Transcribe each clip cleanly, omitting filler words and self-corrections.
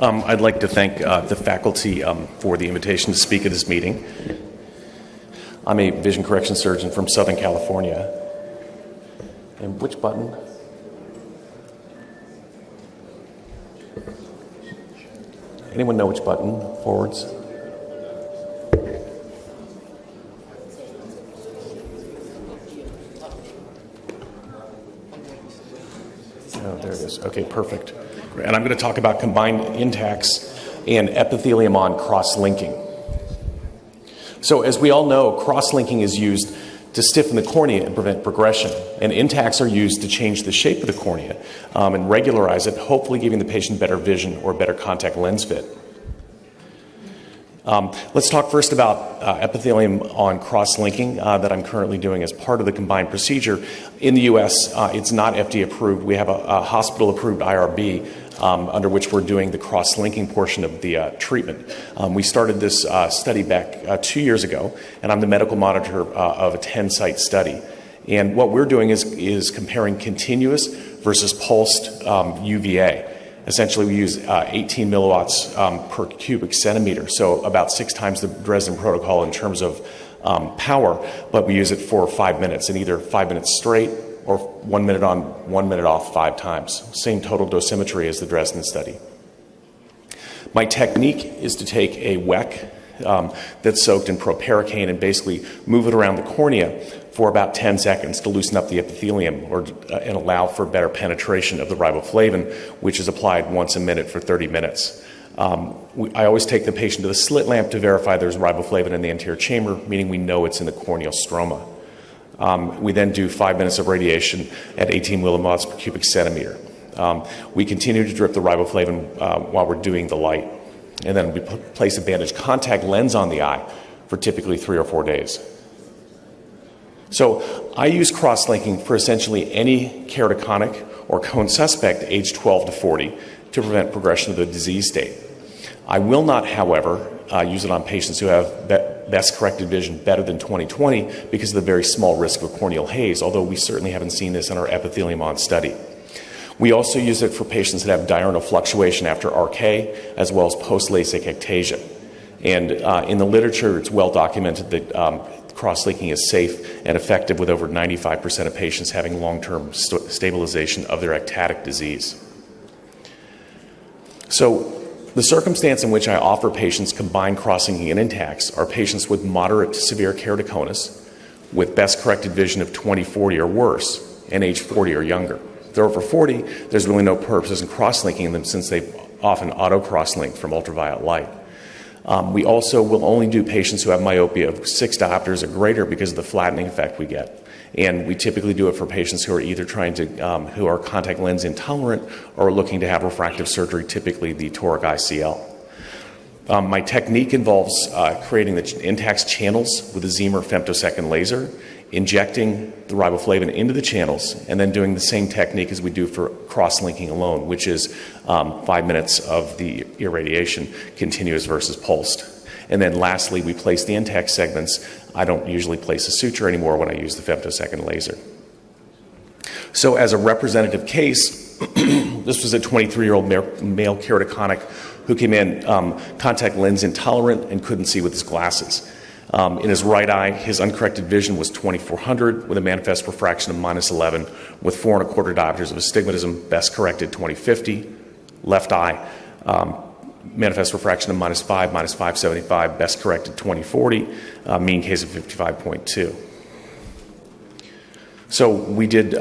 I'd like to thank the faculty for the invitation to speak at this meeting. I'm a vision correction surgeon from Southern California. And which button? Anyone know which button? Forwards? Oh, there it is. Okay, perfect. And I'm going to talk about combined intacs and epithelium on cross-linking. So as we all know, cross-linking is used to stiffen the cornea and prevent progression. And intacs are used to change the shape of the cornea and regularize it, hopefully giving the patient better vision or better contact lens fit. Let's talk first about epithelium on cross-linking that I'm currently doing as part of the combined procedure. In the U.S., it's not FDA approved. We have a hospital-approved IRB under which we're doing the cross-linking portion of the treatment. We started this study back 2 years ago, and I'm the medical monitor of a 10-site study. And what we're doing is comparing continuous versus pulsed UVA. Essentially, we use 18 milliwatts per cubic centimeter, so about 6 times the Dresden protocol in terms of power, but we use it for 5 minutes, and either 5 minutes straight or 1 minute on, 1 minute off 5 times. Same total dosimetry as the Dresden study. My technique is to take a WEC that's soaked in proparacaine and basically move it around the cornea for about 10 seconds to loosen up the epithelium and allow for better penetration of the riboflavin, which is applied once a minute for 30 minutes. I always take the patient to the slit lamp to verify there's riboflavin in the anterior chamber, meaning we know it's in the corneal stroma. We then do 5 minutes of radiation at 18 milliwatts per cubic centimeter. We continue to drip the riboflavin while we're doing the light. And then we place a bandaged contact lens on the eye for typically 3 or 4 days. So I use cross-linking for essentially any keratoconic or cone suspect aged 12 to 40 to prevent progression of the disease state. I will not, however, use it on patients who have best corrected vision better than 20/20 because of the very small risk of a corneal haze, although we certainly haven't seen this in our epithelium on study. We also use it for patients that have diurnal fluctuation after RK, as well as post-LASIK ectasia. And in the literature, it's well documented that cross-linking is safe and effective with over 95% of patients having long-term stabilization of their ectatic disease. So the circumstance in which I offer patients combined cross-linking and intacs are patients with moderate to severe keratoconus with best corrected vision of 20/40 or worse and age 40 or younger. If they're over 40, there's really no purpose in cross-linking them since they often auto-cross-link from ultraviolet light. We also will only do patients who have myopia of 6 diopters or greater because of the flattening effect we get. And we typically do it for patients who are either who are contact lens intolerant or looking to have refractive surgery, typically the toric ICL. My technique involves creating the intact channels with a Zemer femtosecond laser, injecting the riboflavin into the channels, and then doing the same technique as we do for cross-linking alone, which is 5 minutes of the irradiation, continuous versus pulsed. And then lastly, we place the intact segments. I don't usually place a suture anymore when I use the femtosecond laser. So as a representative case, this was a 23-year-old male keratoconic who came in contact lens intolerant and couldn't see with his glasses. In his right eye, his uncorrected vision was 2400 with a manifest refraction of -11 with 4 1/4 diopters of astigmatism, best corrected 20/50. Left eye, manifest refraction of -5, -575, best corrected 20/40, mean case of 55.2. So we did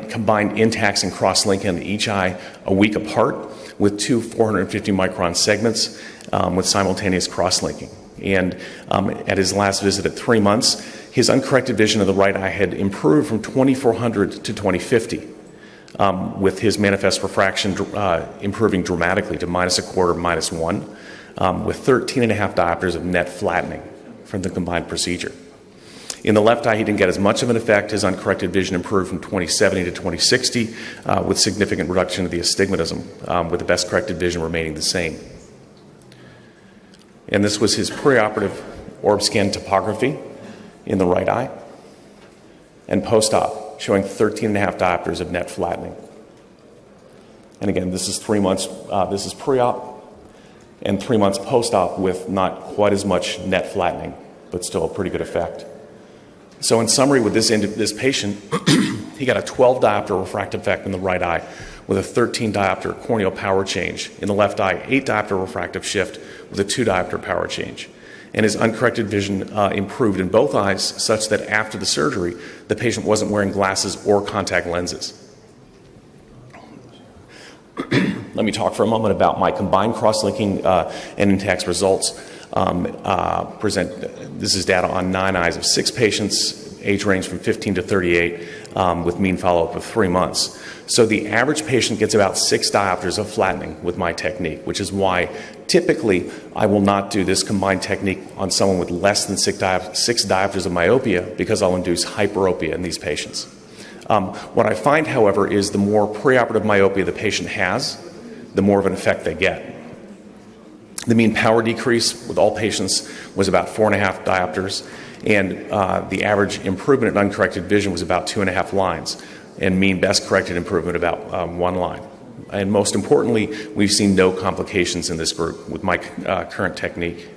combined intacs and cross-linking in each eye a week apart with 2 450 micron segments with simultaneous cross-linking. And at his last visit at 3 months, his uncorrected vision of the right eye had improved from 2400 to 20/50, with his manifest refraction improving dramatically to -1/4, -1, with 13.5 diopters of net flattening from the combined procedure. In the left eye, he didn't get as much of an effect. His uncorrected vision improved from 20/70 to 20/60, with significant reduction of the astigmatism, with the best corrected vision remaining the same. And this was his preoperative orb scan topography in the right eye, and post-op, showing 13.5 diopters of net flattening. And again, this is 3 months, this is pre-op and 3 months post-op with not quite as much net flattening, but still a pretty good effect. So in summary, with this patient, he got a 12 diopter refractive effect in the right eye with a 13 diopter corneal power change. In the left eye, 8 diopter refractive shift with a 2 diopter power change. And his uncorrected vision improved in both eyes such that after the surgery, the patient wasn't wearing glasses or contact lenses. Let me talk for a moment about my combined cross-linking and intact results. This is data on 9 eyes of 6 patients, age range from 15 to 38, with mean follow-up of 3 months. So the average patient gets about 6 diopters of flattening with my technique, which is why typically I will not do this combined technique on someone with less than 6 diopters of myopia, because I'll induce hyperopia in these patients. What I find, however, is the more preoperative myopia the patient has, the more of an effect they get. The mean power decrease with all patients was about 4.5 diopters, and the average improvement in uncorrected vision was about 2.5 lines, and mean best corrected improvement about 1 line. And most importantly, we've seen no complications in this group with my current technique.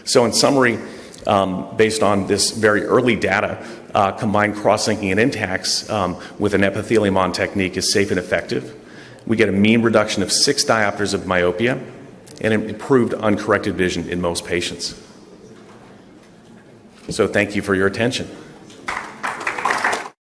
So in summary, based on this very early data, combined cross-linking and intacts with an epithelium-on technique is safe and effective. We get a mean reduction of 6 diopters of myopia and improved uncorrected vision in most patients. So thank you for your attention.